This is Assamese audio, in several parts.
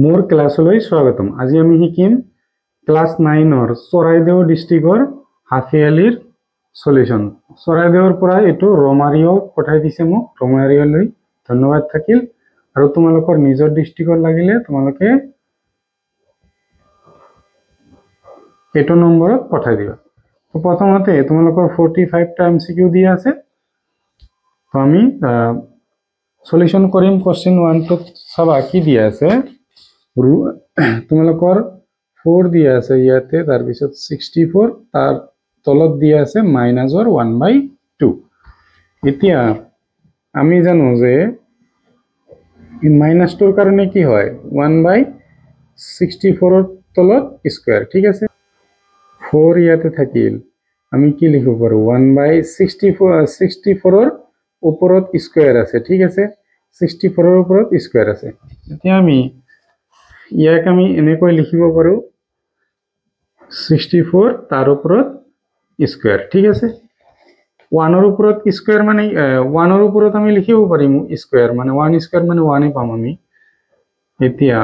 मोर क्लासলৈ স্বাগতম। আজি আমি শিকিম ক্লাস 9 চৰাইদেউ ডিস্ট্ৰিক্টৰ হাফিয়ালিৰ সলিউশন। চৰাইদেউৰ পৰা এটো ৰমাৰিও পঠাই দিছে মোক, ৰমাৰিওলৈ ধন্যবাদ থাকিল। আৰু তোমালোকৰ নিজৰ ডিস্ট্ৰিক্টৰ লাগিলে তোমালোকে এটো নম্বৰত পঠাই দিবা। তো প্ৰথমতে তোমালোকৰ 45 টা এমসিকিউ দিয়া আছে। তো আমি সলিউশন কৰিম। কোশ্চেন 1 তো চাবা কি দিয়া আছে। তোমালোকৰ 4 দিয়া আছে ইয়াতে, তাৰ পিছত 64 তাৰ তলত দিয়া আছে মাইনাসৰ 1/2। এতিয়া আমি জানো যে মাইনাসটোৰ কাৰণে কি হয় 1/64 ৰ তলত স্কয়াৰ, ঠিক আছে। 4 ইয়াতে থাকিল, আমি কি লিখিব পাৰো 1/64 ৰ ওপৰত স্কয়াৰ আছে, ঠিক আছে। 64 ৰ ওপৰত স্কয়াৰ আছে। এতিয়া আমি ইয়াক আমি এনেকৈ লিখিব পাৰো 64 তাৰ ওপৰত স্কয়াৰ, ঠিক আছে। 1 ৰ ওপৰত স্কয়াৰ মানে 1 ৰ ওপৰত আমি লিখিব পাৰিম স্কয়াৰ মানে 1 স্কয়াৰ মানে 1 এ পাম আমি। এতিয়া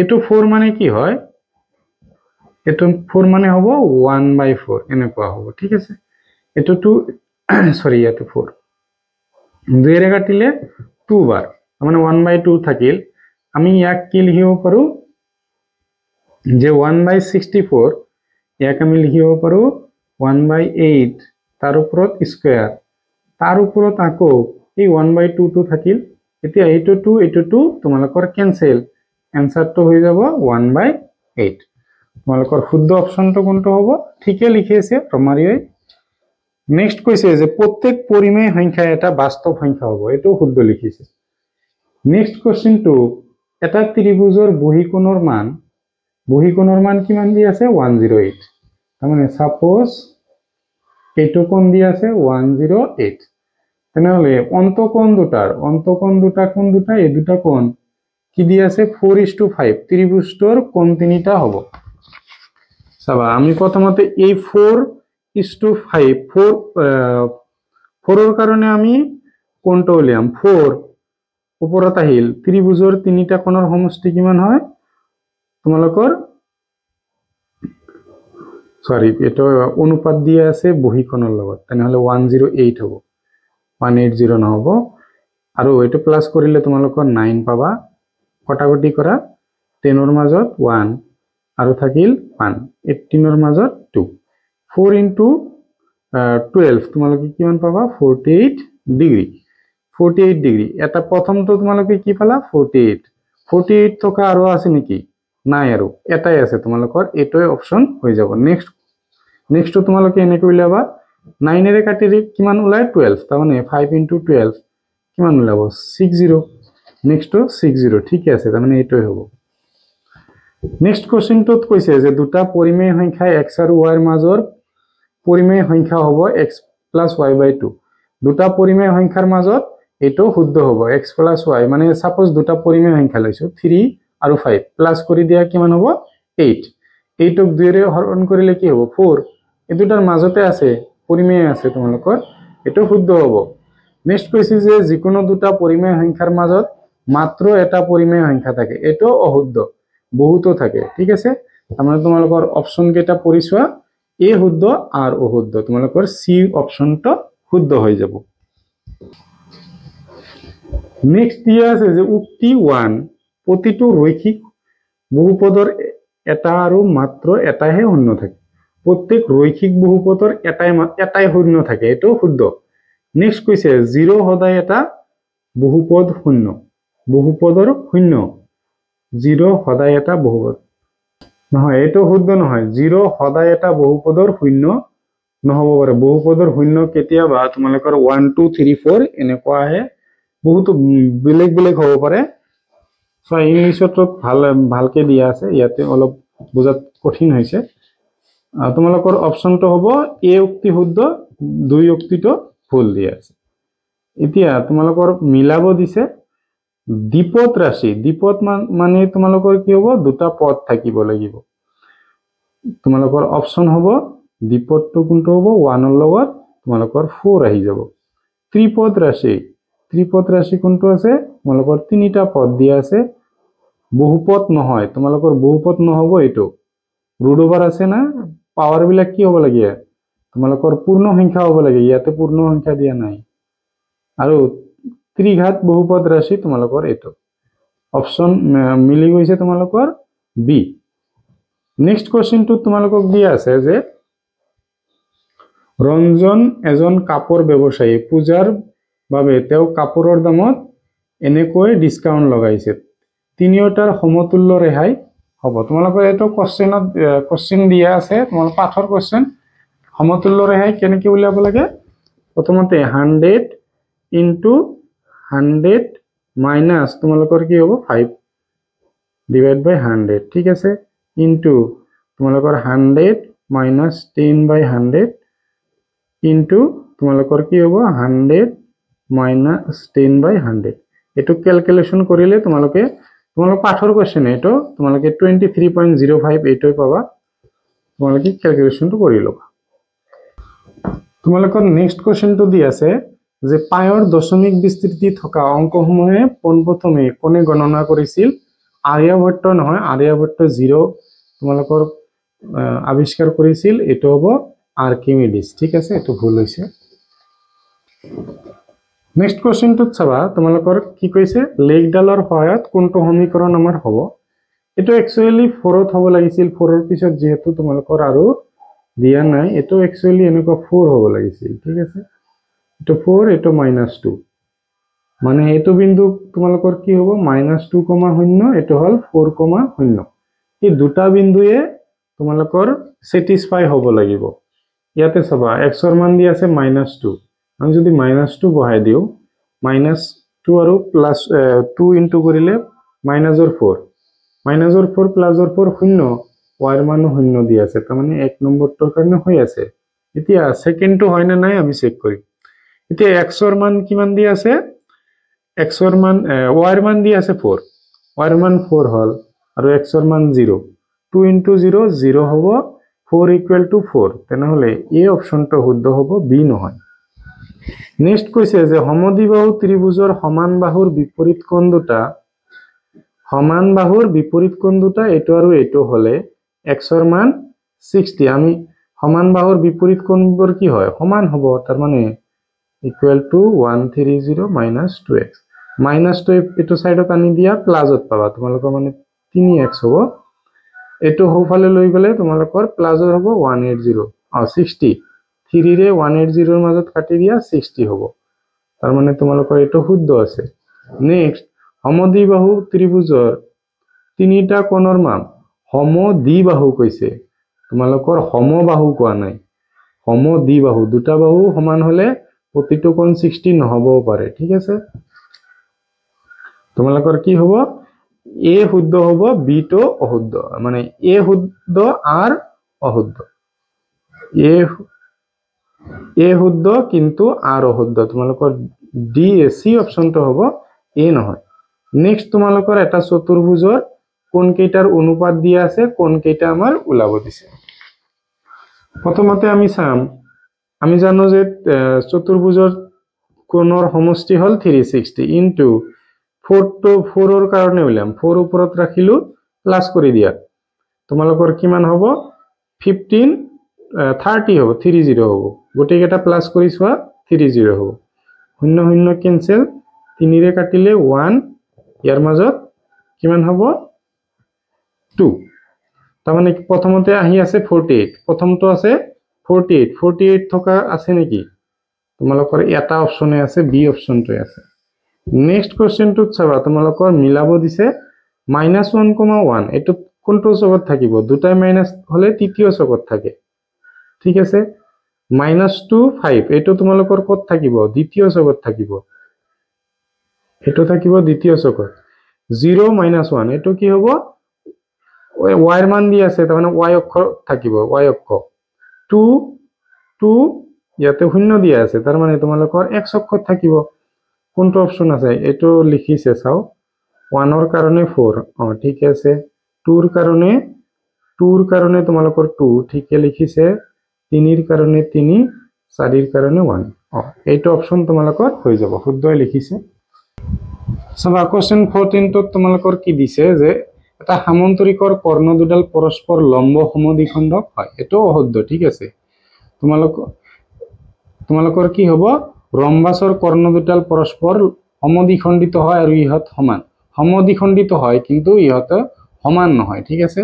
এটো 4 মানে কি হয়, এটো 4 মানে হ'ব 1/4 এনেকুৱা হ'ব, ঠিক আছে। এটো 2 সৰি ইয়াতে 4 2 এৰে কাটিলে 2 বাৰ মানে 1/2 থাকিল। আমি ইয়াক কি লিখিব পাৰো যে 1/64 ইয়াক আমি লিখিব পাৰো 1/8 তাৰ ওপৰত স্কয়াৰ, তাৰ ওপৰত আকৌ এই 1/2 টো থাকিল। এতিয়া এইটো 2 তোমালোকৰ ক্যান্সেল, এনসাৰটো হৈ যাব 1/8। তোমালোকৰ শুদ্ধ অপশনটো কোনটো হ'ব? ঠিকে লিখিছে ৰমাৰিয়াই। নেক্সট কৈছে যে প্ৰত্যেক পৰিমেয় সংখ্যা এটা বাস্তৱ সংখ্যা হ'ব, এটো শুদ্ধ লিখিছে। নেক্সট কোশ্চেনটো এটা ত্ৰিভুজৰ বহিকোণৰ মান কিমান দি আছে 108। তাৰ মানে সাপোজ এইটো কোণ দি আছে 108, তেনেহলে অন্তকোণ দুটা কোণ দুটা এই দুটা কোণ কি দি আছে 4:5। ত্ৰিভুজটোৰ কোণ তিনিটা হ'ব। চাবা আমি প্ৰথমতে এই 4:5 4 ৰ কাৰণে আমি কোণটো উলিয়াম। 4 ওপৰত আহিল, ত্ৰিভুজৰ তিনিটা কোণৰ সমষ্টি কিমান হয় তোমালোকৰ সৰি এটা অনুপাত দিয়া আছে বহিকোণৰ লগত, তেনেহলে 108 হ'ব, 180 নহব। আৰু এটো প্লাস কৰিলে তোমালোকৰ 9 পাবা। কটাকটি কৰা 10 ৰ মাজত 1 আৰু থাকিল 1, 18 ৰ মাজত 2। 4 * 12 তোমালোকে কিমান পাবা 48 ডিগ্ৰী। 48 ডিগ্ৰী এটা প্ৰথমটো তোমালোকে কি পালা 48 থকা আৰু আছে নেকি? নাই, আৰু এটাই আছে তোমালোকৰ, এটোই অপশন হৈ যাব। নেক্সট তোমালোকে এনেকৈ উলিয়াবা 9 এৰে কাটিলে কিমান ওলাই 12, তাৰ মানে 5 * 12 কিমান ওলাব 60। নেক্সট 60, ঠিক আছে, তাৰ মানে এটোই হ'ব। নেক্সট কোশ্চেনটোত কৈছে যে দুটা পৰিমেয় সংখ্যা x আৰু y ৰ মাজৰ পৰিমেয় সংখ্যা হ'ব x + y/2। দুটা পৰিমেয় সংখ্যাৰ মাজত এটো শুদ্ধ হ'ব x + y, মানে সাপোজ দুটা পৰিমেয় সংখ্যা লৈছো 3 আৰু 5 প্লাস কৰি দিয়া কিমান হ'ব 8। 8 ক 2 এৰে হৰণ কৰিলে কি হ'ব 4। এই দুটাৰ মাজতে আছে পৰিমেয় আছে তোমালোকৰ, এটো শুদ্ধ হ'ব। নেক্সট কৈছে যে যিকোনো দুটা পৰিমেয় সংখ্যাৰ মাজত মাত্ৰ এটা পৰিমেয় সংখ্যা থাকে, এটো অশুদ্ধ, বহুতো থাকে, ঠিক আছে। আমৰা তোমালোকৰ অপশন কেটা পঢ়ি চোৱা, এ শুদ্ধ আৰ অশুদ্ধ, তোমালোকৰ সি অপশনটো শুদ্ধ হৈ যাব। নেক্সট দিয়া আছে যে উক্তি 1 প্ৰতিটো ৰৈখিক বহুপদৰ এটা আৰু মাত্ৰ এটাহে শূন্য থাকে। প্ৰত্যেক ৰৈখিক বহুপদৰ এটাই শূন্য থাকে, এটো শুদ্ধ। নেক্সট কৈছে 0 সদায় এটা বহুপদ শূন্য, বহুপদৰ শূন্য 0 সদায় এটা বহুপদ নহয়, এটো শুদ্ধ নহয়। 0 সদায় এটা বহুপদৰ শূন্য নহব পাৰে। বহুপদৰ শূন্য কেতিয়াবা তোমালোকৰ 1 2 3 4 এনেকুৱা আহে, বহুতো বেলেগ বেলেগ হ'ব পাৰে। সো ইংলিশত ভালকে দিয়া আছে, ইয়াতে অলপ বুজাত কঠিন হৈছে। তোমালোকৰ অপশনটো হ'ব এ উক্তি শুদ্ধ, 2 উক্তিটো ভুল দিয়া আছে। এতিয়া তোমালোকৰ মিলাব দিছে দ্বিপদ ৰাশি। দ্বিপদ মানে তোমালোকৰ কি হ'ব দুটা পদ থাকিব লাগিব। তোমালোকৰ অপশন হ'ব দ্বিপদটো কোনটো হ'ব 1 ৰ লগত তোমালোকৰ 4 আহি যাব। ত্ৰিপদ ৰাশি কোনটো আছে তোমালোকৰ তিনিটা পদ দিয়া আছে বহুপদ নহয় তোমালোকৰ বহুপদ নহব এইটো ৰুট ওভাৰ আছে না পাৱাৰ বিলাক কি হ'ব লাগে তোমালোকৰ পূৰ্ণ সংখ্যা হ'ব লাগে ইয়াতে পূৰ্ণ সংখ্যা দিয়া নাই আৰু ত্ৰিঘাত বহুপদ ৰাশি তোমালোকৰ এইটো অপশন মিলি গৈছে তোমালোকৰ বি নেক্সট কোৱেশ্চনটো তোমালোকক দিয়া আছে যে ৰঞ্জন এজন কাপোৰ ব্যৱসায়ী পূজাৰ বাবে তেওঁ কাপোৰৰ দামত এনেকৈ ডিসকাউন্ট লগাইছে তিনিওটাৰ সমতুল্য ৰেহাই হ'ব তোমালোকৰ এটো কোৱেশ্চন দিয়া আছে তোমালোকৰ পাঠৰ কোৱেশ্চন সমতুল্য ৰেহাই কেনেকৈ উলিয়াব লাগে প্ৰথমতে 100 ইনটু 100 মাইনাস তোমালোকৰ কি হ'ব 5 ডিভাইড বাই 100 ঠিক আছে ইনটু তোমালোকৰ 100 মাইনাস 10 বাই 100 ইনটু তোমালোকৰ কি হ'ব 100 মাইনাস 10 বাই 100 এটো ক্যালকুলেশন কৰিলে তোমালোকে তোমালোক পাঠৰ কোৱেশ্চন এটো তোমালোকে 23.05 এইটোই পাবা তোমালোকে ক্যালকুলেশনটো কৰি লবা তোমালোকৰ নেক্সট কোৱেশ্চনটো দি আছে যে পায়ৰ দশমিক বিস্তৃতি থকা অংকসমূহে পোনপ্ৰথমে কোনে গণনা কৰিছিল আৰ্যভট্ট নহয় আৰ্যভট্ট 0 তোমালোকৰ আৱিষ্কাৰ কৰিছিল এটো হ'ব আৰ্কিমিডিছ ঠিক আছে এটো ভুল হৈছে নেক্সট কোৱেশ্চনটো চাবা তোমালোকৰ কি কৈছে লেগডালৰ সহায়ত কোনটো সমীকৰণ আমাৰ হ'ব এটো একচুয়ালি 4ত হ'ব লাগিছিল 4ৰ পিছত যেহেতু তোমালোকৰ আৰু দিয়া নাই এটো একচুয়ালি এনেকুৱা 4 হ'ব লাগিছিল ঠিক আছে এটো 4 এটো -2 মানে এটো বিন্দু তোমালোকৰ কি হ'ব -2,0 এটো হল 4,0 এই দুটা বিন্দুয়ে তোমালোকৰ স্যাটিসফাই হ'ব লাগিব ইয়াতে চাবা x ৰ মান দি আছে -2 আমি যদি -2 বহাই দিও -2 আৰু +2 ইনটু কৰিলে -4 -4 +4 0 y ৰ মান 0 দি আছে তাৰ মানে এক নম্বৰটোৰ কাৰণে হৈ আছে এতিয়া সেকেন্ডটো হয় না নাই আমি চেক কৰিম এতিয়া x ৰ মান কিমান দি আছে x ৰ মান y ৰ মান দি আছে 4 y ৰ মান 4 হল আৰু x ৰ মান 0 2 ইনটু 0 0 হ'ব 4 = 4 তেনেহলে এই অপশনটো শুদ্ধ হ'ব বি নহয় নেক্সট কৈছে যে সমদ্বিবাহু ত্ৰিভুজৰ সমান বাহুৰ বিপৰীত কোণ দুটা এটো আৰু এটো হলে x ৰ মান 60 আমি সমান বাহুৰ বিপৰীত কোণবোৰ কি হয় সমান হ'ব তাৰ মানে =130 - 2x -2 এটো সাইডত আনি দিয়া প্লাসত পাবা তোমালোকৰ মানে 3x হ'ব এটো হোফালে লৈ গলে তোমালোকৰ প্লাসৰ হ'ব 180 60 3 ৰে 180 ৰ মাজত কাটি দিয়া 60 হ'ব তাৰ মানে তোমালোকৰ এটো শুদ্ধ আছে নেক্সট সমদ্বিবাহু ত্ৰিভুজৰ তিনিটা কোণৰ মান সমদ্বিবাহু কৈছে তোমালোকৰ সমবাহু কোৱা নাই সমদ্বিবাহু দুটা বাহু সমান হলে প্ৰতিটো কোণ 60 নহবও পাৰে ঠিক আছে তোমালোকৰ কি হ'ব এ শুদ্ধ হ'ব বি টো অশুদ্ধ মানে এ শুদ্ধ আর অশুদ্ধ এ শুদ্ধ কিন্তু আর অশুদ্ধ তোমালোকৰ ডি সি অপশনটো হ'ব এ নহয় নেক্সট তোমালোকৰ এটা চতুৰ্ভুজৰ কোন কেইটাৰ অনুপাত দিয়া আছে কোন কেইটা আমাৰ উলাব দিছে প্ৰথমতে আমি চাম আমি জানো যে চতুৰ্ভুজৰ কোণৰ সমষ্টি হল 360 ইনটু 4 ৰ কাৰণে উলাম 4 ওপৰত ৰাখিলো প্লাস কৰি দিয়া তোমালোকৰ কিমান হ'ব 15 30 হ'ব 30 হ'ব গোটেই কেটা প্লাস কৰি সোৱা 30 হ'ব 0 0 কেনসেল 3 ৰে কাটিলে 1 ইয়াৰ মাজত কিমান হ'ব 2 তাৰ মানে প্ৰথমতে আহি আছে 48 প্ৰথমটো আছে 48 থকা আছে নেকি তোমালোকৰ এটা অপচনে আছে বি অপচনটো আছে নেক্সট কোৱেশ্চনটো চাবা তোমালোকৰ মিলাব দিছে -1,1 এটো কোনটো চকত থাকিব দুটাই মাইনাস হলে তৃতীয় চকত থাকে ঠিক আছে -2 5 এটো তোমালোকৰ কত থাকিব দ্বিতীয় চকত থাকিব এটো থাকিব দ্বিতীয় চকত 0 - 1 এটো কি হ'ব y ৰ মান দি আছে তাৰ মানে y অক্ষ থাকিব y অক্ষ 2 ইয়াতে 0 দিয়া আছে তাৰ মানে তোমালোকৰ x অক্ষত থাকিব কোনটো অপশন আছে এটো লিখিছে চাও 1 ৰ কাৰণে 4 ঠিক আছে 2 ৰ কাৰণে তোমালোকৰ 2 ঠিকে লিখিছে 3 ৰ কাৰণে 3 4 ৰ কাৰণে 1 এইটো অপশন তোমালোকৰ হৈ যাব শুদ্ধই লিখিছে চাবা কোশ্চেন 14 ত তোমালোকৰ কি দিছে যে এটা সামন্তৰিকৰ কৰ্ণ দুডাল পৰস্পৰ লম্ব সমদ্বিখণ্ডক হয়, এটো অশুদ্ধ। ঠিক আছে, তোমালোকৰ কি হ'ব, ৰম্বাসৰ কৰ্ণ দুডাল পৰস্পৰ সমদ্বিখণ্ডিত হয় আৰু ইহত সমান। সমদ্বিখণ্ডিত হয় কিন্তু ইহত সমান নহয়। ঠিক আছে,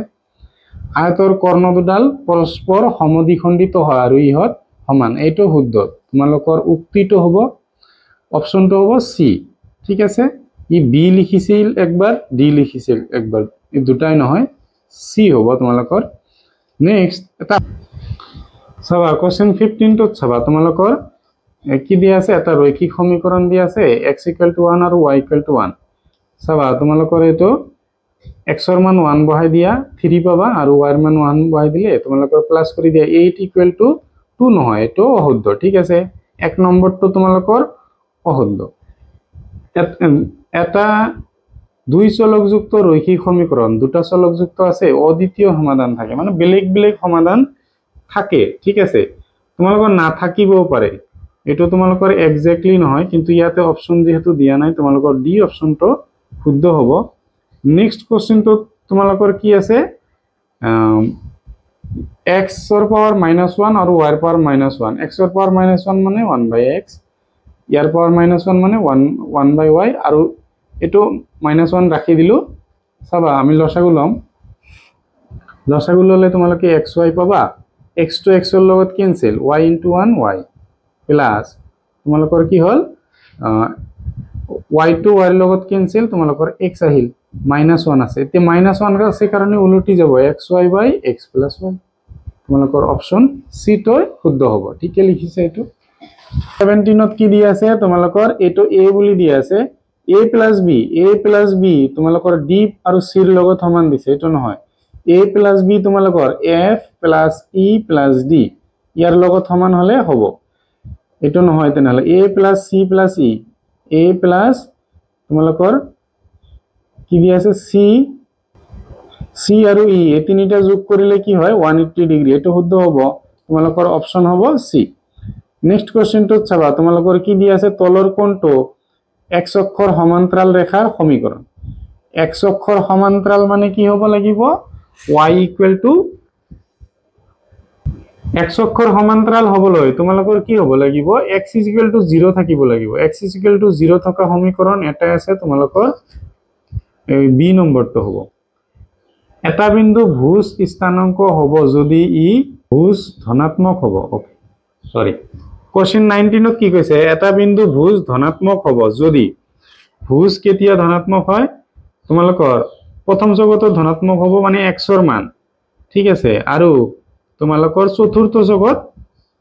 আয়তৰ কৰ্ণ দুডাল পৰস্পৰ সমদ্বিখণ্ডিত হয় আৰু ইহত সমান, এইটো শুদ্ধ। তোমালোকৰ উক্তিটো হ'ব, অপশনটো হ'ব সি। ঠিক আছে, ই বি লিখিছিল একবাৰ, ডি লিখিছিল একবাৰ, এই দুটাই নহয়, সি হ'ব তোমালোকৰ। নেক্সট এটা চাবা কোশ্চেন 15 ত চাবা তোমালোকৰ কি দিয়া আছে, এটা ৰৈখিক সমীকৰণ দিয়া আছে x = 1 আৰু y = 1। চাবা তোমালোকৰ এইটো x ৰ মান 1 বহাই দিয়া 3 পাবা আৰু y ৰ মান 1 বহাই দিলে তোমালোকৰ প্লাস কৰি দিয়া 8 = 2 নহয়, এটো অশুদ্ধ। ঠিক আছে, এক নম্বৰটো তোমালোকৰ অশুদ্ধ। এটা দুই চলকযুক্ত রৈখিক সমীকরণ, দুটা চলকযুক্ত আছে, অদ্বিতীয় সমাধান থাকে, মানে বেলেগ বেলেগ সমাধান থাকে। ঠিক আছে, তোমালোকৰ না থাকিবও পাৰে, এটো তোমালোকৰ এক্স্যাক্টলি নহয়, কিন্তু ইয়াতে অপশন যেহেতু দিয়া নাই তোমালোকৰ ডি অপশনটো শুদ্ধ হ'ব। নেক্সট কোশ্চেনটো তোমালোকৰ কি আছে, x ৰ পাৱাৰ -1 আৰু y ৰ পাৱাৰ -1। x ৰ পাৱাৰ -1 মানে 1/x, ইয়াৰ পাৱাৰ -1 মানে 1/y, আৰু এটো -1 ৰাখি দিলো। চাবা আমি লসাগু লম, লসাগু ললে তোমালোকে xy পাবা, x to x ৰ লগত কেনসেল, y * 1 y প্লাস তোমালোকৰ কি হল, y to y ৰ লগত কেনসেল, তোমালোকৰ x আহিল, -1 আছে, তে -1 আছে কাৰণে উলটি যাব, xy/x + y। তোমালোকৰ অপশন সি টো শুদ্ধ হ'ব। ঠিকে লিখিছে এটো। 17 ত কি দিয়া আছে, তোমালোকৰ এটো a বুলি দিয়া আছে, a + b তোমালোকৰ d আৰু c ৰ লগত সমান দিছে, এটো নহয়। a + b তোমালোকৰ f + e + d ইয়াৰ লগত সমান হলে হ'ব, এটো নহয়। তেনেহলে a + c + e, a plus তোমালোকৰ কি দিয়া আছে, c আৰু e, এই তিনিটা যোগ কৰিলে কি হয় 180 ডিগ্ৰী, এটো শুদ্ধ হ'ব। তোমালোকৰ অপশন হ'ব সি। নেক্সট কোশ্চেনটো চাবা তোমালোকৰ কি দিয়া আছে, তলৰ কোণটো x অক্ষৰ সমান্তৰাল ৰেখাৰ সমীকৰণ। x অক্ষৰ সমান্তৰাল মানে কি হ'ব লাগিব, y = x অক্ষৰ সমান্তৰাল হ'বলৈ তোমালোকৰ কি হ'ব লাগিব, x = 0 থাকিব লাগিব। x = 0 থকা সমীকৰণ এটা আছে তোমালোকৰ এই বি নম্বৰটো হ'ব। এটা বিন্দু ভুজ স্থানাঙ্ক হ'ব যদি ই ভুজ ধনাত্মক হ'ব। সরি, কোশ্চেন 19 ত কি কৈছে, এটা বিন্দু ভুজ ধনাত্মক হ'ব যদি, ভুজ কেতিয়া ধনাত্মক হয়, তোমালোকৰ প্ৰথম জগতত ধনাত্মক হ'ব মানে x ৰ মান। ঠিক আছে, আৰু তোমালোকৰ চতুৰ্থ জগত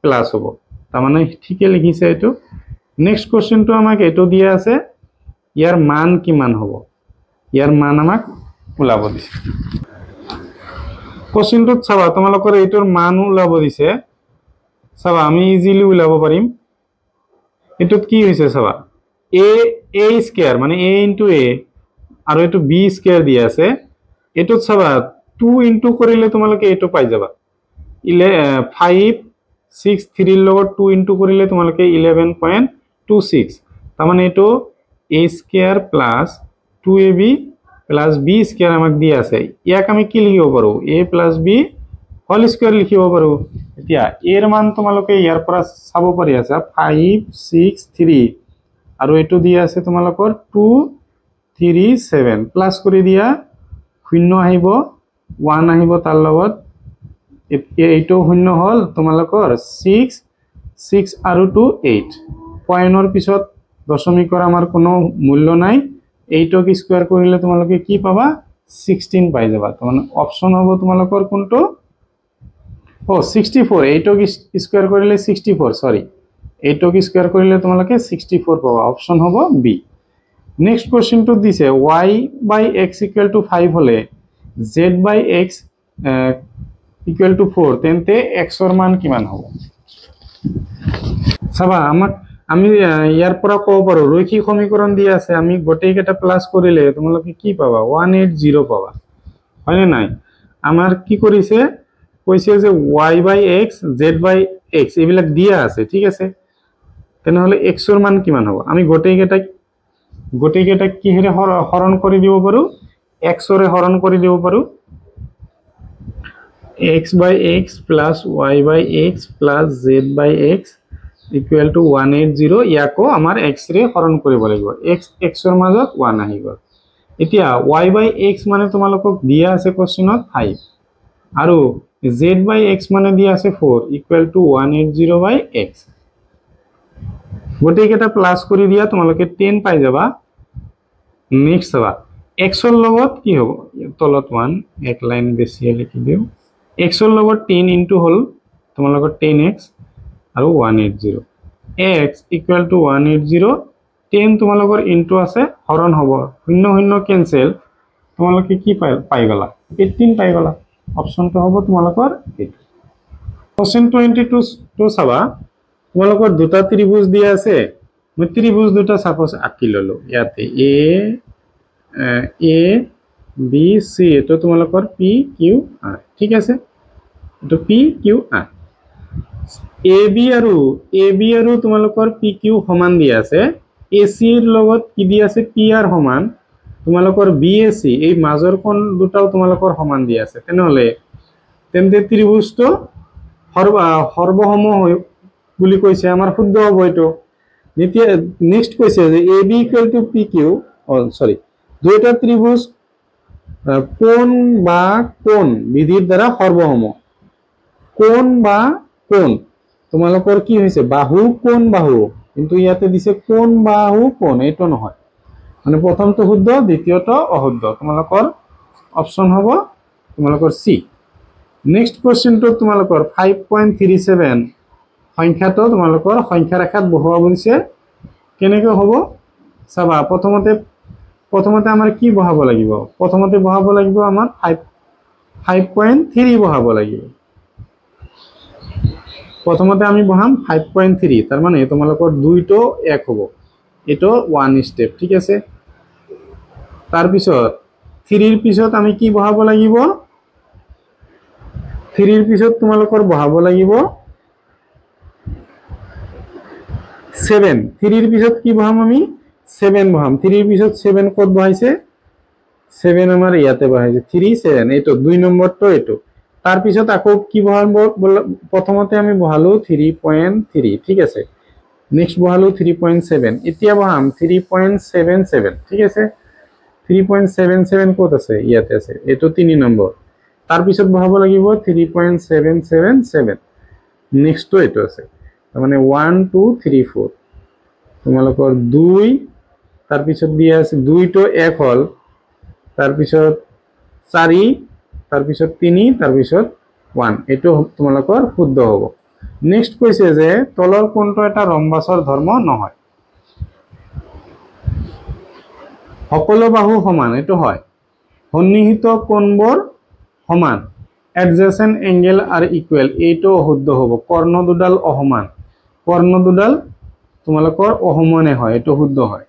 প্লাস হ'ব, তাৰ মানে ঠিকে লিখিছে এটো। নেক্সট কোশ্চেনটো আমাক এটো দিয়া আছে, ইয়াৰ মান কিমান হ'ব, ইয়াৰ মান আমাক ওলাব দিছে। কোশ্চেনটোত চাবা তোমালোকৰ এইটোৰ মান ওলাব দিছে, চাবা আমি ইজিলি ওলাব পাৰিম। এটোত কি হৈছে চাবা, a স্কয়াৰ মানে a * a আৰু এটো b স্কয়াৰ দিয়া আছে, এটোত চাবা 2 ইনটু কৰিলে তোমালোকে এটো পাই যাবা, 5 6 3 ৰ লগত 2 ইনটু কৰিলে তোমালোকে 11.26, তাৰ মানে এটো a square plus 2ab plus b square আমাক দিয়া আছে। ইয়াক আমি কি লিখিব পাৰো, a plus b whole square লিখিব পাৰো। এতিয়া a ৰ মান তোমালোকে ইয়াৰ পৰা চাব পাৰি আছে 5 6 3 আৰু এটো দিয়া আছে তোমালোকৰ 2 3 7, প্লাস কৰি দিয়া 0 আহিব 1 আহিব তাৰ লগত, এইটো 0 হল তোমালোকৰ 6 6 আৰু 2 8, পয়েন্টৰ পিছত দশমিকৰ আমাৰ কোনো মূল্য নাই, 8 ক স্কয়াৰ কৰিলে তোমালোকে কি পাবা 16 পাই যাবা। মানে অপশন হ'ব তোমালোকৰ কোনটো, 64, 8 ক স্কয়াৰ কৰিলে 64, সৰি 8 ক স্কয়াৰ কৰিলে তোমালোকে 64 পাবা, অপশন হ'ব বি। নেক্সট কোশ্চেনটো দিছে y/x = 5 হলে z/x = 4, তেন্তে x ৰ মান কিমান হ'ব। চাবা আমি ইয়াৰ পৰা ক'ব পাৰো, ৰৈখিক সমীকৰণ দিয়া আছে, আমি গোটেই কেইটা প্লাস কৰিলে তোমালোকে কি পাবা 180 পাবা, হয় নে নাই। আমাৰ কি কৰিছে, কৈছে যে y/x z/x এইবিলাক দিয়া আছে। ঠিক আছে, তেনেহলে x ৰ মান কিমান হ'ব, আমি গোটেই কেইটা গোটেইকেইটা কিহেৰে হৰণ কৰি দিব পাৰো x ৰে হৰণ কৰি দিব পাৰো x by x plus y by x plus z by x equal to 180 ইয়াকো আমাৰ x ৰে হৰণ কৰিব লাগিব x ৰ মাজত 1 আহিব এতিয়া y by x মানে তোমালোকক দিয়া আছে কোৱেশ্চনত 5 আৰু z by x মানে দিয়া আছে 4 equal to 180 by x গোটেইকেইটা প্লাস কৰি দিয়া তোমালোকে 10 পাই যাবা নেক্সট চাবা x ৰ লগত কি হ'ব তলত 1 এক লাইন বেছি লিখি দিও x ৰ লগত 10 ইনটু হল তোমালোকৰ 10x আৰু 180 x equal to 180 10 তোমালোকৰ ইনটু আছে হৰণ হ'ব শূন্য শূন্য কেনসেল তোমালোকে কি পাই গলা 18 পাই গলা অপশনটো হ'ব তোমালোকৰ এইটো কোশ্চেন 22 তো চাবা তোমালোকৰ দুটা ত্ৰিভুজ দিয়া আছে মই ত্ৰিভুজ দুটা সাপোজ আঁকি ললো ইয়াতে a b c তো তোমালোকৰ p q r ঠিক আছে তো p q r ab আৰু তোমালোকৰ p q সমান দিয়া আছে ac ৰ লগত কি দিয়া আছে p r সমান তোমালোকৰ bac এই মাজৰ কোণ দুটাও তোমালোকৰ সমান দিয়া আছে তেনেহলে তেন্তে ত্ৰিভুজটো সৰ্বসম বুলি কৈছে আমাৰ শুদ্ধ হ'ব এটো দ্বিতীয় নেক্সট কৈছে যে ab = pq সরি দুইটা ত্রিভুজ কোণ বা কোণ বিধিৰ দ্বাৰা সৰ্বসম কোণ বা কোণ তোমালোকৰ কি হৈছে বাহু কোণ বাহু কিন্তু ইয়াতে দিছে কোণ বাহু কোণ এটো নহয় মানে প্ৰথমটো শুদ্ধ দ্বিতীয়টো অশুদ্ধ তোমালোকৰ অপচন হ'ব তোমালোকৰ সি নেক্সট কোৱেশ্চনটো তোমালোকৰ 5.37 সংখ্যাটো তোমালোকৰ সংখ্যা ৰেখাত বহুৱাব দিছে কেনেকৈ হ'ব চাবা প্ৰথমতে আমাৰ কি বহাব লাগিব প্ৰথমতে বহাব লাগিব আমাৰ 5.3 বহাব লাগিব প্ৰথমতে আমি বহাম 5.3 তাৰ মানে তোমালোকৰ দুইটো এক হ'ব এটো 1 স্টেপ ঠিক আছে তাৰ পিছত 3 ৰ পিছত আমি কি বহাব লাগিব 3 ৰ পিছত তোমালোকৰ বহাব লাগিব 7 3 ৰ পিছত কি বহাম আমি 7 বহাম 3 ৰ পিছত 7 কত বহাইছে 7 আমাৰ ইয়াতে বহাইছে 3 7 এটো 2 নম্বৰটো এটো তাৰ পিছত আকৌ কি বহাম প্ৰথমতে আমি বহালো 3.3 ঠিক আছে নেক্সট বহালো 3.7 এতিয়া বহাম 3.77 ঠিক আছে 3.77 কত আছে ইয়াতে আছে এটো 3 নম্বৰ তাৰ পিছত বহাব লাগিব 3.777 নেক্সটটো এটো আছে মানে 1 2 3 4 তোমালোকৰ 2 তাৰ পিছত দিয়া আছে 2 টো 1 হল তাৰ পিছত 4 তাৰ পিছত 3 তাৰ পিছত 1 এটো তোমালোকৰ শুদ্ধ হ'ব নেক্সট কৈছে যে তলৰ কোণটো এটা ৰম্বাসৰ ধৰ্ম নহয় সকলো বাহু সমান এটো হয় সন্নিহিত কোণবোৰ সমান adjacent angle are equal এটো শুদ্ধ হ'ব কৰ্ণ দুডাল অসমান কৰ্ণ দুডাল তোমালোকৰ অসমনে হয় এটো শুদ্ধ হয়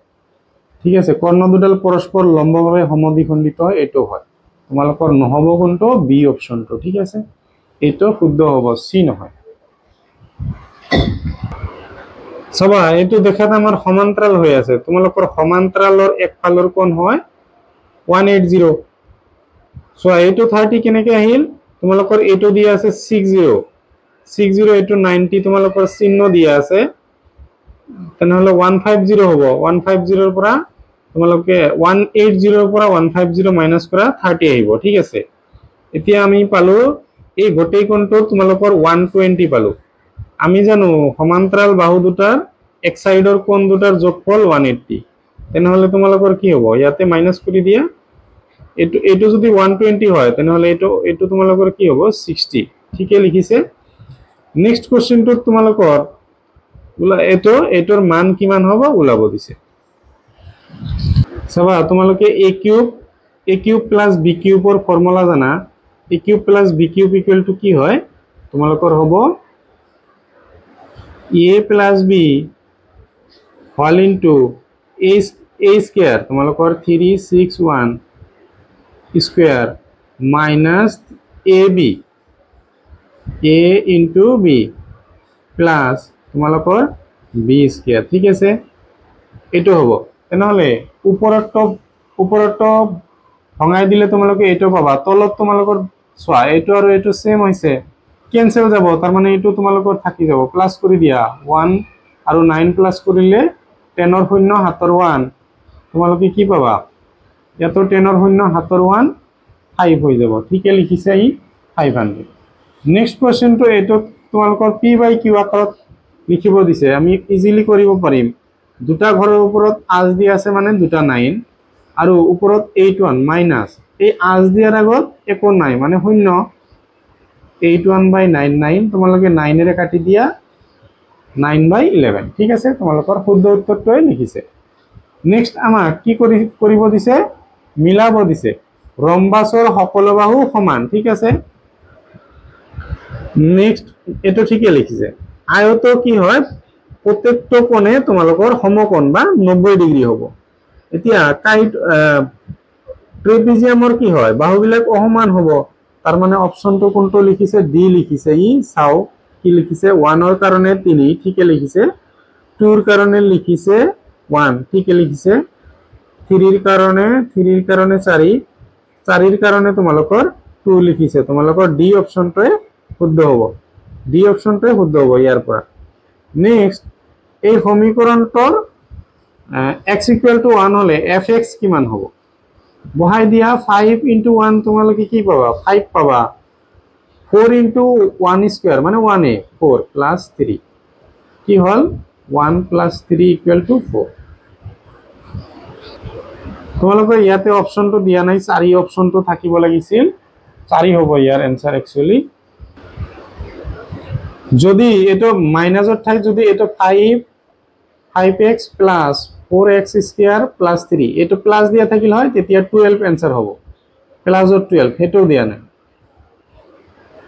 ঠিক আছে কৰ্ণ দুডাল পৰস্পৰ লম্বভাৱে সমদ্বিখণ্ডিত হয় এটো হয় তোমালোকৰ নহব কোনটো বি অপচনটো ঠিক আছে এটো শুদ্ধ হ'ব সি নহয় সবা এটো দেখাত আমাৰ সমান্তৰাল হৈ আছে তোমালোকৰ সমান্তৰালৰ একফালৰ কোণ হয় 180 সো এটো 30 কেনেকৈ আহিল তোমালোকৰ এটো দিয়া আছে 60 এটো 90 তোমালোকৰ চিহ্ন দিয়া আছে তেনেহলে 150 হ'ব 150 ৰ পৰা তোমালোকে 180 ৰ পৰা 150 মাইনাস কৰা 30 আহিব ঠিক আছে এতিয়া আমি পালো এই গোটেই কোণটো তোমালোকৰ 120 পালো আমি জানো সমান্তৰাল বাহু দুটাৰ এক সাইডৰ কোণ দুটাৰ যোগফল 180 তেনেহলে তোমালোকৰ কি হ'ব ইয়াতে মাইনাস কৰি দিয়া এটো যদি 120 হয় তেনেহলে এটো তোমালোকৰ কি হ'ব 60 ঠিকে লিখিছে নেক্সট কোশ্চেনটো তোমালোকৰ এটোৰ মান কিমান হ'ব ওলাব দিছে সবা তোমালোকে a কিউব প্লাস b কিউবৰ ফৰ্মুলা জানা a cube plus b cube equal to কি হয় তোমালোকৰ হ'ব a plus b whole into a square তোমালোকৰ 361 square minus ab a into b plus তোমালোকৰ b square ঠিক আছে এটো হ'ব তেনেহ'লে ওপৰতো ভঙাই দিলে তোমালোকে এইটো পাবা, তলত তোমালোকৰ চোৱা এইটো আৰু এইটো সেম হৈছে, কেনসেল যাব, তাৰ মানে এইটো তোমালোকৰ থাকি যাব, প্লাস কৰি দিয়া 1 আৰু 9 প্লাস কৰিলে 10 ৰ 0 7 ৰ 1 তোমালোকে কি পাবা, ইয়াতো 10 ৰ 0 7 ৰ 1 5 হৈ যাব, ঠিকে লিখিছে ই 500। নেক্সট কোৱেশ্চনটো এইটো তোমালোকৰ p বাই q আকাৰত লিখিব দিছে, আমি ইজিলি কৰিব পাৰিম। দুটা ঘৰৰ ওপৰত আজ দি আছে মানে দুটা 9 আৰু ওপৰত 81 মাইনাস এই আজ দিয়াৰ আগত একো নাই মানে 0, 81/9 তোমালোকে 9 এৰে কাটি দিয়া 9/11, ঠিক আছে, তোমালোকৰ শুদ্ধ উত্তৰটোৱে লিখিছে। নেক্সট আমাক কি কৰিব দিছে, মিলাব দিছে, ৰম্বাসৰ সকলো বাহু সমান, ঠিক আছে। নেক্সট এটো ঠিকে লিখিছে, আয়ত কি হয় প্রত্যেকটো কোণে তোমালোকৰ সমকোণ বা 90 ডিগ্ৰী হ'ব। এতিয়া ট্ৰেপিজিয়ামৰ কি হয়, বাহুবিলাক অসমান হ'ব, তাৰ মানে অপশনটো কোনটো লিখিছে, ডি লিখিছে, ই চাও কি লিখিছে, 1 ৰ কাৰণে 3 ঠিকে লিখিছে, 2 ৰ কাৰণে লিখিছে 1 ঠিকে লিখিছে, 3 ৰ কাৰণে 4, 4 ৰ কাৰণে তোমালোকৰ 2 লিখিছে, তোমালোকৰ ডি অপশনটোৱে শুদ্ধ হ'ব, ডি অপশনটোৱে শুদ্ধ হ'ব ইয়াৰ পৰা। নেক্সট এই সমীকৰণটোৰ x = 1 হলে fx কিমান হ'ব, বহাই দিয়া 5 × 1 তোমালোকে কি পাবা, 5 পাবা, 4 × 1 স্কয়ার মানে 1a 4 + 3 কি হল 1 + 3 = 4। তোমালোকে ইয়াতে অপশনটো দিয়া নাই, 4 অপশনটো থাকিব লাগিছিল, 4 হ'ব ইয়াৰ आंसर एक्चुअली। যদি এটো মাইনাসৰ ঠাইত যদি এটো 5x + 4x² + 3 এটো প্লাস দিয়া থাকিল হয় তেতিয়া 12 आंसर হ'ব, প্লাসৰ 12 হেটো দিয়া নাই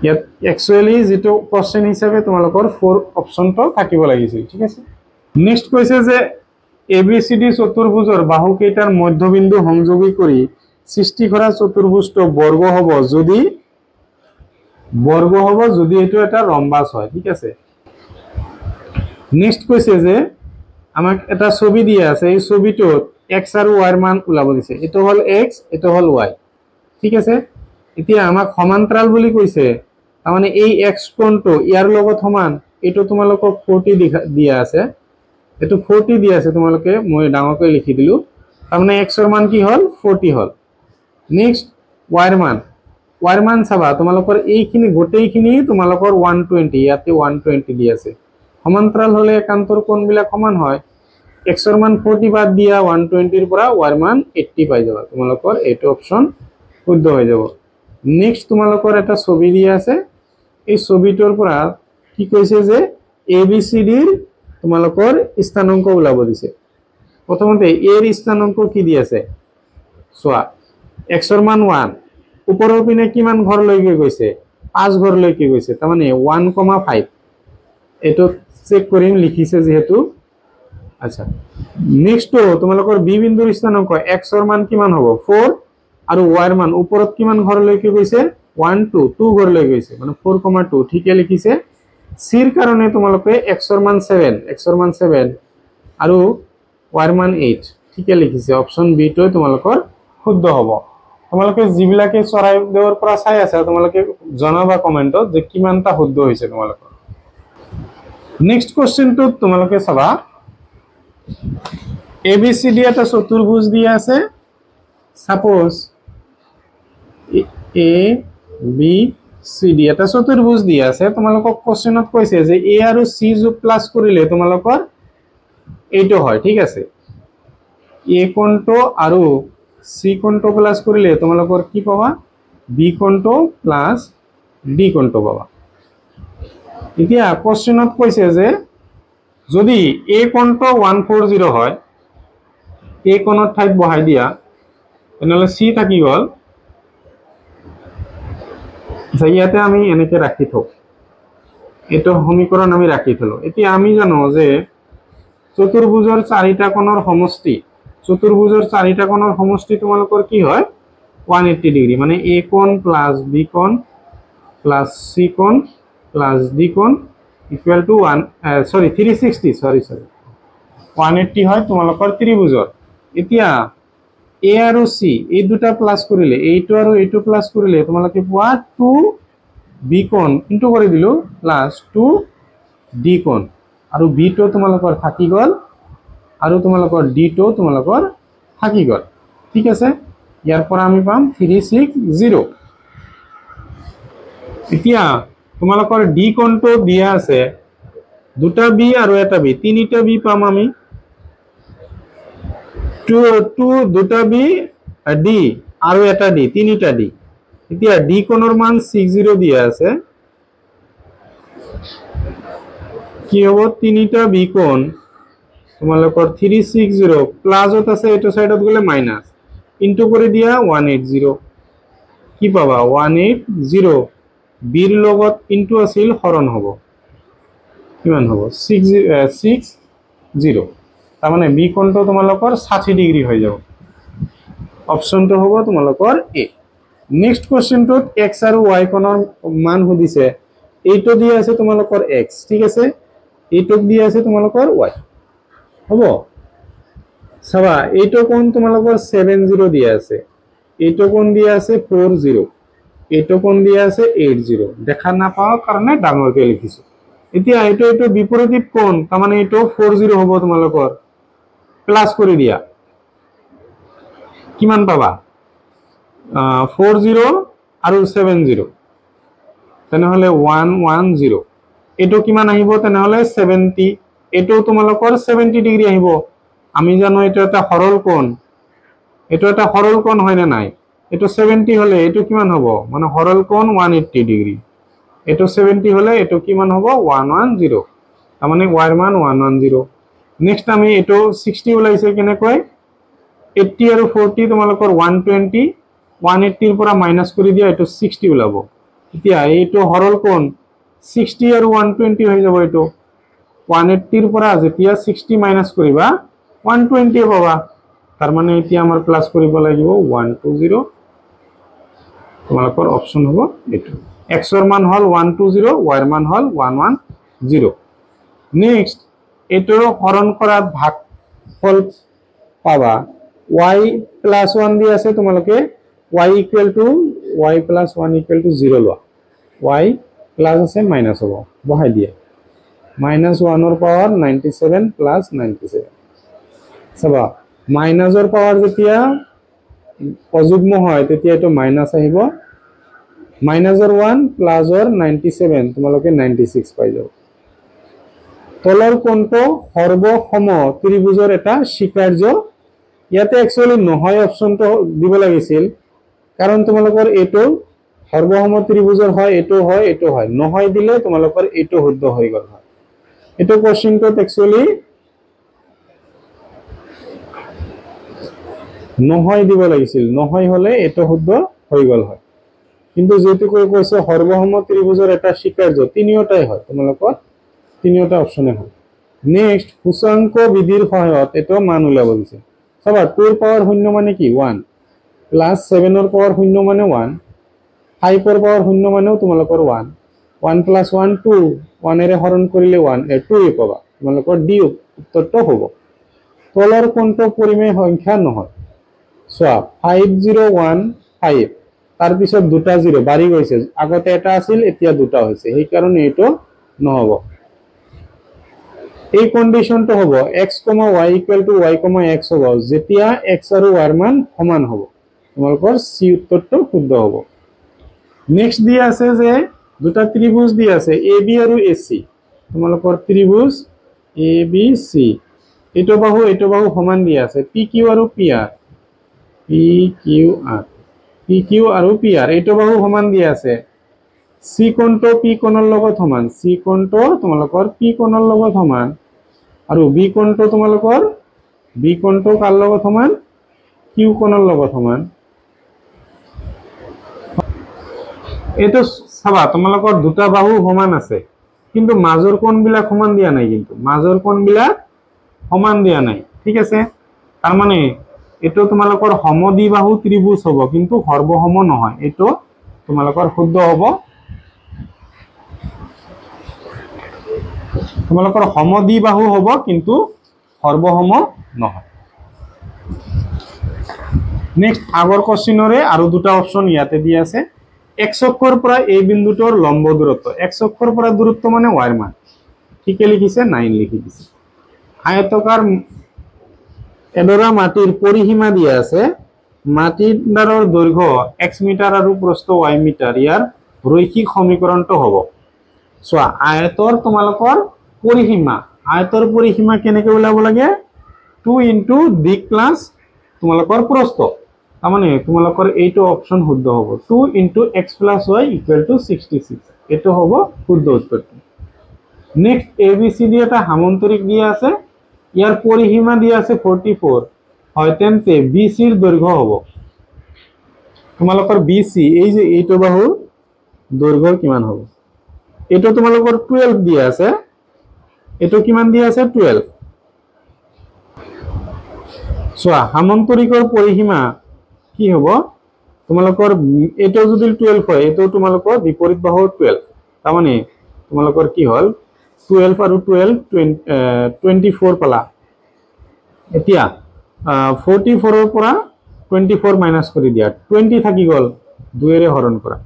ইয়াত, एक्चुअली যেটো কোশ্চেন হিচাপে তোমালোকৰ 4 অপশনটো থাকিব লাগিছিল, ঠিক আছে। নেক্সট কৈছে যে ABCD চতুৰ্ভুজৰ বাহু কেইটাৰ মধ্যবিন্দু সংযোগী কৰি সৃষ্টি কৰা চতুৰ্ভুজটো বৰ্গ হ'ব যদি এটো এটা ৰম্বাস হয়, ঠিক আছে। নেক্সট কৈছে যে আমাক এটা ছবি দিয়া আছে, এই ছবিটোত x আৰু y এর মান উলাব দিছে, এটো হল x এটো হল y, ঠিক আছে। এতিয়া আমাক সমান্তৰাল বুলি কৈছে, তাৰ মানে এই x কোণটো ইয়াৰ লগত সমান, এটো তোমালোকক 40 দিয়া আছে, এটো 40 দিয়া আছে, তোমালোকে মই ডাঙৰকৈ লিখি দিলো, তাৰ মানে x এর মান কি হল 40 হল। নেক্সট y এর মান চাবা, তোমালোকৰ এইখিনি গোটেইখিনি তোমালোকৰ 120, ইয়াতে 120 দি আছে, সমান্তৰাল হলে একান্তৰ কোণবিলাক সমান হয়, x এৰ মান 40 বাদ দিয়া 120 এৰ পৰা y এৰ মান 80 পাই যাবা, তোমালোকৰ এইটো অপশন শুদ্ধ হৈ যাব। নেক্সট তোমালোকৰ এটা ছবি দিয়া আছে, এই ছবিটোৰ পৰা কি কৈছে যে ABCD ৰ তোমালোকৰ স্থানাংক উলাব দিছে। প্ৰথমতে a এৰ স্থানাংক কি দি আছে চোৱা, x এৰ মান 1, উপৰৰ পিনে কিমান ঘৰ লৈকে গৈছে 5 ঘৰ লৈকে গৈছে, তাৰ মানে 1,5 এটো চেক কৰিম লিখিছে যেহেতু, আচ্ছা। নেক্সট তোমালোকৰ বি বিন্দুৰ স্থানাংক x এৰ মান কিমান হ'ব 4 আৰু y এৰ মান উপৰত কিমান ঘৰ লৈকে গৈছে 2 ঘৰ লৈকে গৈছে, মানে 4,2 ঠিকে লিখিছে। c এৰ কাৰণে তোমালোকে x এৰ মান 7 আৰু y এৰ মান 8 ঠিকে লিখিছে, অপশন বি টো তোমালোকৰ শুদ্ধ হ'ব। তোমালোকে যিবিলাকে চৰাইদেউৰ পৰা চাই আছে তোমালোকে জনাবা কমেন্টত যে কিমানটা শুদ্ধ হৈছে তোমালোকৰ। নেক্সট কোশ্চেনটো তোমালোকে চাবা, ABCD এটা চতুৰ্ভুজ দিয়া আছে, সাপোজ ABCD এটা চতুৰ্ভুজ দিয়া আছে, তোমালোকক কোশ্চেনত কৈছে যে a আৰু c যোগ প্লাস কৰিলে তোমালোকৰ এইটো হয়, ঠিক আছে। a কোণটো আৰু c কোণটো প্লাস কৰিলে তোমালোকৰ কি পাবা, b কোণটো প্লাস d কোণটো পাবা। এতিয়া কোশ্চেনত কৈছে যে যদি a কোণটো 140 হয়, a কোণৰ ঠাইত বহাই দিয়া, তেনেহলে c থাকি গল, ইয়াতে আমি এনেকে ৰাখি থওঁ, এটো সমীকৰণ আমি ৰাখি থলো। এতিয়া আমি জানো যে চতুৰ্ভুজৰ চাৰিটা কোণৰ সমষ্টি তোমালোকৰ কি হয় 180 ডিগ্ৰী, মানে a কোণ প্লাস b কোণ প্লাস c কোণ প্লাস d কোণ ইকুয়াল টু 360 180 হয় তোমালোকৰ ত্ৰিভুজৰ। এতিয়া এ আৰু চি এই দুটা প্লাস কৰিলে এইটো আৰু এইটো প্লাস কৰিলে তোমালোকে পোৱা 2b কোণ ইনটু কৰি দিলো প্লাস 2d কোণ আৰু b টো তোমালোকৰ থাকি গল আৰু তোমালোকৰ d টো তোমালোকৰ থাকি গল ঠিক আছে ইয়াৰ পৰা আমি পাম 360 এতিয়া তোমালোকৰ d কোণটো দিয়া আছে দুটা b আৰু এটা b তিনিটা b পাম আমি 2 দুটা b d আৰু এটা d তিনিটা d এতিয়া d কোণৰ মান 60 দিয়া আছে কি হ'ব তিনিটা b কোণ তোমালোকৰ 360 প্লাসত আছে এটো সাইডত গলে মাইনাস ইনটু কৰে দিয়া 180 কি পাবা 180 বিৰ লগত ইনটু আছিল হৰণ হ'ব কিমান হ'ব 60 তাৰ মানে বি কোণটো তোমালোকৰ 60 ডিগ্ৰী হৈ যাব অপশনটো হ'ব তোমালোকৰ এ নেক্সট কোশ্চেনটোত x আৰু y কোণৰ মান সুধিছে এইটো দিয়া আছে তোমালোকৰ x ঠিক আছে এইটো দিয়া আছে তোমালোকৰ y হ'ব চাবা এইটো কোণ তোমালোকৰ 70 দিয়া আছে এইটো কোণ দিয়া আছে 40 এইটো কোণ দিয়া আছে 80 দেখা না পাওয়ার কারণে ডাঙৰকে লিখিছো এতিয়া এইটো বিপৰীত কোণ তাৰ মানে এইটো 40 হ'ব তোমালোকৰ প্লাস কৰি দিয়া কিমান পাবা 40 আৰু 70 তেনেহলে 110 এইটো কিমান আহিব তেনেহলে 70 এইটো তোমালোকৰ 70 ডিগ্ৰী আহিব আমি জানো এটা এটা সৰল কোণ হয় না নাই এটো 70 হলে এটো কিমান হ'ব মানে সৰল কোণ 180 ডিগ্ৰী এটো 70 হলে এটো কিমান হ'ব 110 তাৰ মানে y ৰ মান 110 নেক্সট আমি এটো 60 ওলাইছে কেনে কয় 80 আৰু 40 তোমালোকৰ 120 180 ৰ পৰা মাইনাস কৰি দিয়া এটো 60 ওলাব এতিয়া এইটো সৰল কোণ 60 আৰু 120 হৈ যাব এটো 180 ৰ পৰা যেতিয়া 60 মাইনাস কৰিবা 120 পাবা তাৰ মানে এতিয়া আমাৰ প্লাস কৰিব লাগিব 120 তোমালোকৰ অপশন হ'ব এটো x ৰ মান হল 120 y ৰ মান হল 110 নেক্সট এটোৰ হৰণ কৰা ভাগফল পাবা y + 1 দি আছে তোমালোকে y + 1 = 0 লোৱা y প্লাস আছে মাইনাস হ'ব বহাই দিয়া -1 ৰ পাৱাৰ 97 + 97 চাবা মাইনাসৰ পাৱাৰ যেতিয়া অযুগ্ম হয় তেতিয়া এটো মাইনাস আহিব -1 প্লাসৰ 97 তোমালোকে 96 পাই যাব তলৰ কোণটো সৰ্বসম ত্ৰিভুজৰ এটা স্বীকাৰ্য ইয়াতে একচুয়ালি নহয় অপশনটো দিব লাগিছিল কাৰণ তোমালোকৰ এটো সৰ্বসম ত্ৰিভুজৰ হয় এটো হয় নহয় দিলে তোমালোকৰ এটো শুদ্ধ হৈ গল হয় এটো কোশ্চেনটোত একচুয়ালি নহয় দিব লাগিছিল নহয় হলে এটো শুদ্ধ হৈ গল হয় কিন্তু যেহেতু কৈছে সৰ্বসম ত্ৰিভুজৰ এটা স্বীকাৰ্য তিনিওটাই হয় তোমালোকৰ তিনিওটা অপশনে হয় নেক্সট সূচাংক বিধিৰ সহায়ত এটো মান উলাব দিছে চাবা 2 ৰ পাৱাৰ 0 মানে কি 1 প্লাস 7 ৰ পাৱাৰ 0 মানে 1 5 ৰ পাৱাৰ 0 মানেও তোমালোকৰ 1 1 + 1 2 1 এৰে হৰণ কৰিলে 2 পাবা তোমালোকৰ ডি উত্তৰটো হ'ব তলৰ কোণটো পৰিমেয় সংখ্যা নহয় সোয়া 5015 তার পিছত দুটা 0 বাড়ি গৈছে আগতে এটা আছিল এতিয়া দুটা হৈছে সেই কাৰণে এটো নহব এই কন্ডিশনটো হ'ব x, y = y, x হ'ব যেতিয়া x আৰু y ৰ মান সমান হ'ব তোমালোকৰ সি উত্তৰটো শুদ্ধ হ'ব নেক্সট দিয়া আছে যে দুটা ত্ৰিভুজ দিয়া আছে AB আৰু AC তোমালোকৰ ত্ৰিভুজ ABC এটো বাহু সমান দিয়া আছে PQ আৰু PR PQ আৰু PR এটো বাহু সমান দিয়া আছে C কোণটো P কোণৰ লগত সমান C কোণটো তোমালোকৰ P কোণৰ লগত সমান আৰু B কোণটো তোমালোকৰ B কোণটো কাৰ লগত সমান Q কোণৰ লগত সমান এটো চাবা তোমালোকৰ দুটা বাহু সমান আছে কিন্তু মাজৰ কোণবিলাক সমান দিয়া নাই কিন্তু মাজৰ কোণবিলাক সমান দিয়া নাই ঠিক আছে তাৰ মানে এটো তোমালোকৰ সমদ্বিবাহু ত্ৰিভুজ হ'ব কিন্তু সৰ্বসম নহয় এটো তোমালোকৰ শুদ্ধ হ'ব তোমালোকৰ সমদ্বিবাহু হ'ব কিন্তু সৰ্বসম নহয় নেক্সট আগৰ কোশ্চেনৰে আৰু দুটা অপশন ইয়াতে দিয়া আছে x অক্ষৰ পৰা এই বিন্দুটোৰ লম্ব দূৰত্ব x অক্ষৰ পৰা দূৰত্ব মানে y ৰ মান ঠিকে লিখিছে 9 লিখি দিছে আয়তকাৰ এডৰা মাটিৰ পৰিসীমা দিয়া আছে মাটিডালৰ দৈৰ্ঘ্য x মিটাৰ আৰু প্ৰস্থ y মিটাৰ ইয়াৰ ৰৈখিক সমীকৰণটো হ'ব চোৱা আয়তৰ তোমালোকৰ পৰিসীমা আয়তৰ পৰিসীমা কেনেকৈ ওলাব লাগে 2 ইনটু দিক প্লাস তোমালোকৰ প্ৰস্থ মানে তোমালোকৰ এইটো অপশন শুদ্ধ হ'ব 2 into x plus y equal to 66 এটো হ'ব শুদ্ধ উত্তৰটো নেক্সট abcd এটা সামান্তৰিক দিয়া আছে ইয়াৰ পৰিসীমা দিয়া আছে 44 হয় তেন্তে bc ৰ দৈৰ্ঘ্য হ'ব তোমালোকৰ bc এই যে এইটো বাহুৰ দৈৰ্ঘ্য কিমান হ'ব এটো তোমালোকৰ 12 দিয়া আছে এটো কিমান দিয়া আছে 12 চোৱা সামান্তৰিকৰ পৰিসীমা কি হ'ব তোমালোকৰ এটো যদি 12 হয় এটো তোমালোকৰ বিপৰীত বাহুৰ 12 তাৰ মানে তোমালোকৰ কি হল 12 আৰু 12 24 পালা এতিয়া 44 ৰ পৰা 24 মাইনাস কৰি দিয়া 20 থাকি গল 2 এৰে হৰণ কৰা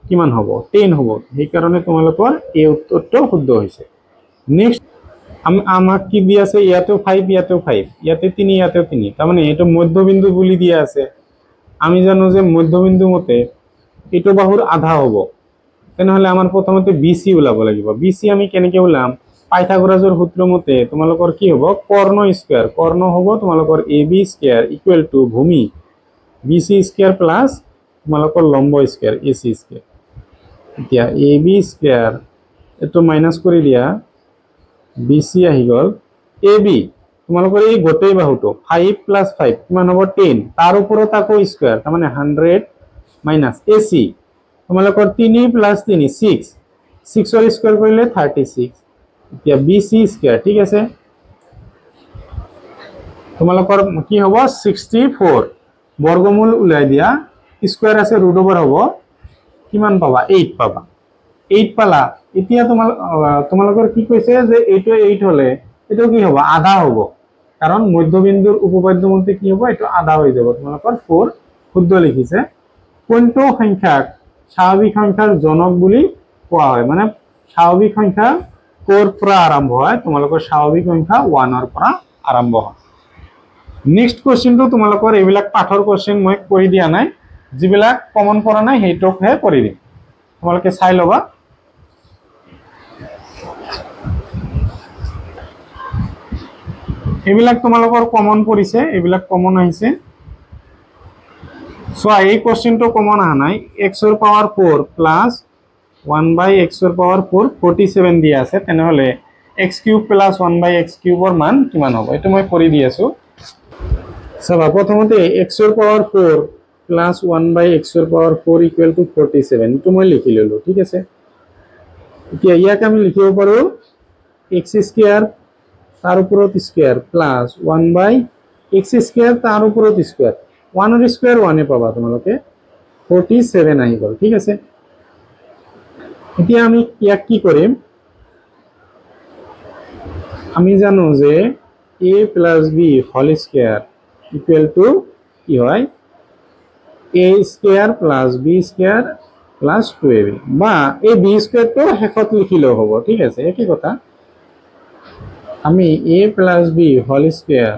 কিমান হ'ব 10 হ'ব এই কাৰণে তোমালোকৰ এই উত্তৰটো শুদ্ধ হৈছে নেক্সট আমাক কি দিয়া আছে ইয়াতেও 5 ইয়াতেও 5 ইয়াতে 3 ইয়াতেও 3 তাৰ মানে এটো মধ্যবিন্দু বুলি দিয়া আছে আমি জানো যে মধ্যবিন্দু মতে এটো বাহুৰ আধা হ'ব তেনেহলে আমাৰ প্ৰথমতে বিসি ওলাব লাগিব বিসি আমি কেনেকৈ ওলাম পাইথাগোৰাছৰ সূত্ৰ মতে তোমালোকৰ কি হ'ব কৰ্ণ স্কয়াৰ কৰ্ণ হ'ব তোমালোকৰ ab স্কয়াৰ ইকুৱেল টু ভূমি bc স্কয়াৰ প্লাস তোমালোকৰ লম্ব স্কয়াৰ ac স্কয়াৰ এতিয়া ab স্কয়াৰ এটো মাইনাস কৰি দিয়া bc আহি গল ab তোমালোকৰ এই গোটেই বাহুটো 5 প্লাস 5 কিমান হ'ব 10 তাৰ ওপৰত আকৌ স্কয়াৰ তাৰ মানে 100 মাইনাস ac তোমালোকৰ 3 প্লাস 3 6 6 ৰ স্কয়াৰ কৰিলে 36 এতিয়া bc স্কয়াৰ ঠিক আছে তোমালোকৰ কি হ'ব 64 বৰ্গমূল উলাই দিয়া স্কয়াৰ আছে ৰুট ওভাৰ হ'ব কিমান পাবা 8 পাবা 8 পালা এতিয়া তোমালোকৰ কি কৈছে যে এইটো 8 হলে এটো কি হ'ব আধা হ'ব কাৰণ মধ্যবিন্দুৰ উপপাদ্য মতে কি হ'ব এটো আধা হৈ যাব তোমালোকৰ 4 শুদ্ধ লিখিছে কোনটো সংখ্যাক স্বাভাৱিক সংখ্যাৰ জনক বুলি কোৱা হয় মানে স্বাভাৱিক সংখ্যা কোৰ পৰা আৰম্ভ হয় তোমালোকৰ স্বাভাৱিক সংখ্যা 1 ৰ পৰা আৰম্ভ হয় নেক্সট কোশ্চেনটো তোমালোকৰ এইবিলাক পাঠৰ কোশ্চেন মই কৰি দিয়া নাই যিবিলাক কমন কৰা নাই হেইটোকহে কৰি দিম তোমালোকে চাই লবা এইবিলাক তোমালোকৰ কমন পৰিছে এইবিলাক কমন আহিছে সো এই কোশ্চেনটো কমন আহা নাই x ৰ পাৱাৰ 4 প্লাস 1 বাই x ৰ পাৱাৰ 4 47 দিয়া আছে তেনেহলে x cube plus 1 by x কিউবৰ মান কিমান হ'ব এটো মই কৰি দি আছো সবা প্ৰথমতে x ৰ পাৱাৰ 4 প্লাস 1 বাই x ৰ পাৱাৰ 4 ইকুৱেল টু 47 তো মই লিখি ললো ঠিক আছে এতিয়া ইয়াক আমি লিখিব পাৰো x স্কয়াৰ তাৰ উপৰত square plus 1 by x square তাৰ উপৰত স্কয়াৰ 1 ৰ স্কয়াৰ 1 এ পাবা তোমালোকে 47 আহি গল ঠিক আছে এতিয়া আমি ইয়াক কি কৰিম আমি জানো যে a plus b whole square equal to কি হয় a square plus b square plus 2ab বা a b স্কয়াৰ তো হেকত লিখিলেও হ'ব ঠিক আছে একই কথা আমি a plus b whole square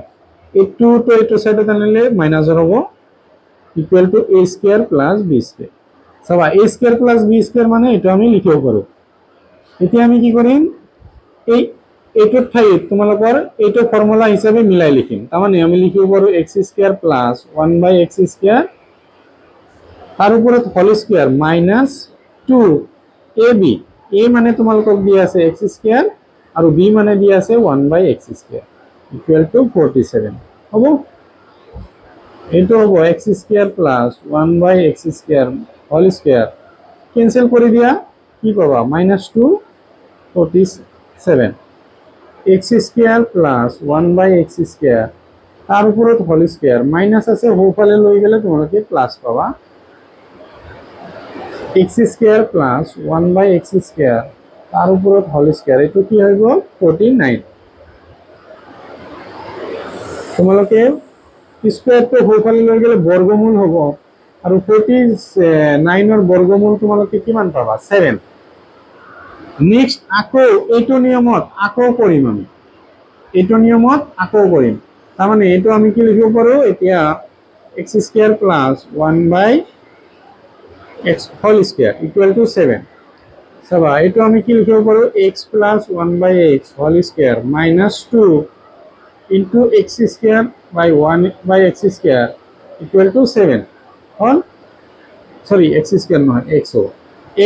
এটো তো এটো সাইডে টানিলে মাইনাসৰ হ'ব equal to a square plus b square সবা a square plus b square মানে এটো আমি লিখিব পাৰো এতিয়া আমি কি কৰিম এই এটো ঠাইত তোমালোকৰ এটো ফৰ্মুলা হিচাপে মিলাই লিখিম তাৰ মানে আমি লিখিব পাৰো x square plus 1 by x square তাৰ উপৰত whole square minus 2ab a মানে তোমালোকক দিয়া আছে x স্কয়াৰ আৰু b মানে দিয়া আছে 1 by x square equal to 47 হ'ব এটো হ'ব x square plus 1 by x square whole square cancel কৰি দিয়া কি পাবা -2 47 x square plus 1 by x square তাৰ উপৰত হোল স্কয়াৰ মাইনাস আছে হোফালে লৈ গেলে তোমালোকে প্লাস পাবা x square plus 1 by x square তাৰ উপৰত হোল স্কয়াৰ এটো কি হইব 49 তোমালোকে স্কোয়াৰটো সোঁফালে লৈ গ'লে বৰ্গমূল হ'ব আৰু 49ৰ বৰ্গমূল তোমালোকে কিমান পাবা 7 নেক্সট আকৌ এইটো নিয়মত আকৌ কৰিম আমি তাৰমানে এইটো আমি কি লিখিব পাৰো এতিয়া x square plus 1/x whole square equal to 7 চাবা এইটো আমি কি লিখিব পাৰো x plus 1/x whole square minus 2 into x square by 1/x square equal to 7 hall sorry x square নহয় x হ'ব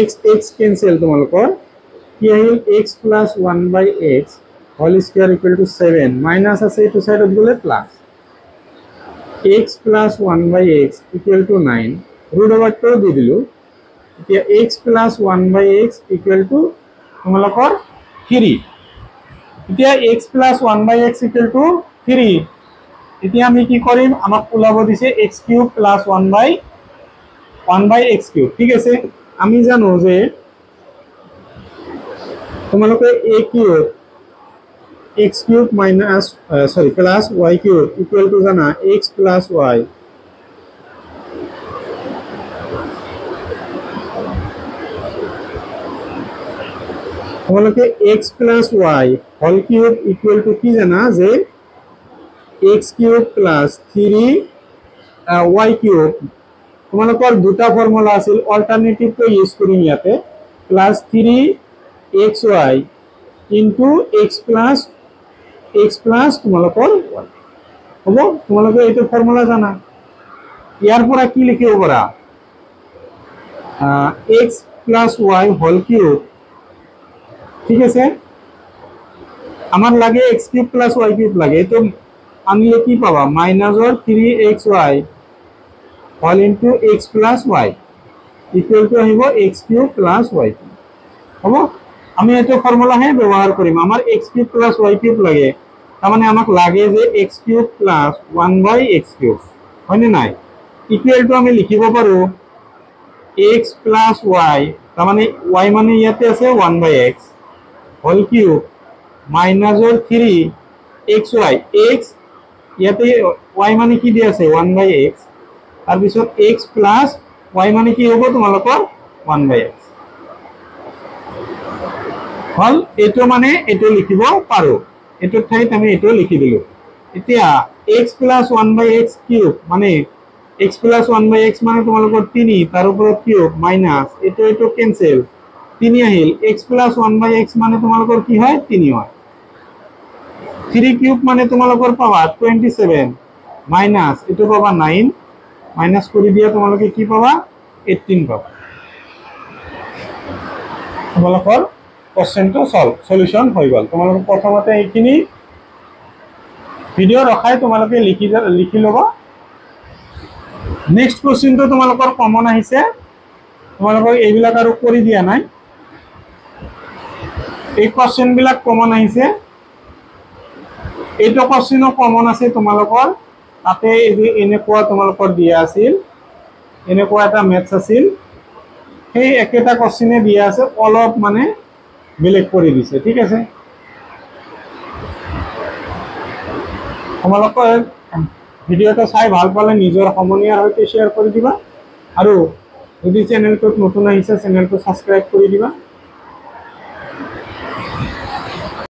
x cancel তোমালোকৰ কি আহিল x plus 1/x whole square equal to 7 minus আছে এইটো সাইডত গলে plus x plus 1/x equal to 9 root over 2 দি দিলো এতিয়া x plus 1/x equal to তোমালোকৰ 3 এতিয়া x plus 1/x equal to 3 এতিয়া আমি কি কৰিম আমাক ওলাব দিছে x cube plus 1/x cube ঠিক আছে আমি জানো যে তোমালোকে a cube x cube minus plus y cube equal to জানা x plus y তোমালোকে x plus y whole cube equal to কি জানা যে x cube plus 3 y cube তোমালোকৰ দুটা ফৰ্মুলা আছিল অল্টাৰনেটিভ টো ইউজ কৰিম ইয়াতে plus 3xy into x plus তোমালোকৰ y হ'ব তোমালোকে এইটো ফৰ্মুলা জানা ইয়াৰ পৰা কি লিখিব পাৰা x plus y whole cube ঠিক আছে আমার লাগে x cube plus y cube লাগে তো আনলে কি পাবা মাইনাসৰ 3xy all into x plus y equal to আহিব x cube plus y cube হ'ব আমি এটা ফর্মুলা হে ব্যবহার কৰিম আমাৰ x cube plus y cube লাগে তাৰ মানে আমাক লাগে যে x cube plus 1/x cube হয়নে নাই ইকুয়াল টু আমি লিখিব পাৰো x plus y তাৰ মানে y মানে ইয়াতে আছে 1/x whole cube minusৰ 3xy x ইয়াতে y মানে কি দি আছে 1/x তাৰ পিছত x plus y মানে কি হ'ব তোমালোকৰ 1/x হল এটো মানে এটো লিখিব পাৰো এটো ঠাইত আমি এটো লিখি দিলো এতিয়া x plus 1/x cube মানে x plus 1/x মানে তোমালোকৰ 3 তাৰ ওপৰত cube মাইনাস এটো ক্যান্সেল 3 আহিল x plus 1/x মানে তোমালোকৰ কি হয় 3 হয় 3 কিউব মানে তোমালোকৰ পাবা 27 মাইনাস এটো পাবা 9 মাইনাস কৰি দিয়া তোমালোকে কি পাবা 18 পাবা তোমালোকৰ কোশ্চেনটো সলিউশন হৈ গল তোমালোকৰ প্ৰথমতে এইখিনি ভিডিও ৰখাই তোমালোকে লিখি লবা নেক্সট কোশ্চেনটো তোমালোকৰ কমন আহিছে তোমালোকক এইবিলাক আৰু কৰি দিয়া নাই এই কোশ্চেন বিলাক কমন আহিছে এইটো কোশ্চেনো কমন আছে তোমালোকৰ তাতে এই যে এনেকুৱা তোমালোকৰ দিয়া আছিল এনেকুৱা এটা ম্যাথছ আছিল সেই একেটা কোশ্চেনে দিয়া আছে অলপ মানে বেলেগ কৰি দিছে ঠিক আছে তোমালোকৰ ভিডিওটো চাই ভাল পালে নিজৰ সমনীয়াৰ সৈতে শেয়াৰ কৰি দিবা আৰু যদি চেনেলটোত নতুন আহিছে চেনেলটো সাবস্ক্ৰাইব কৰি দিবা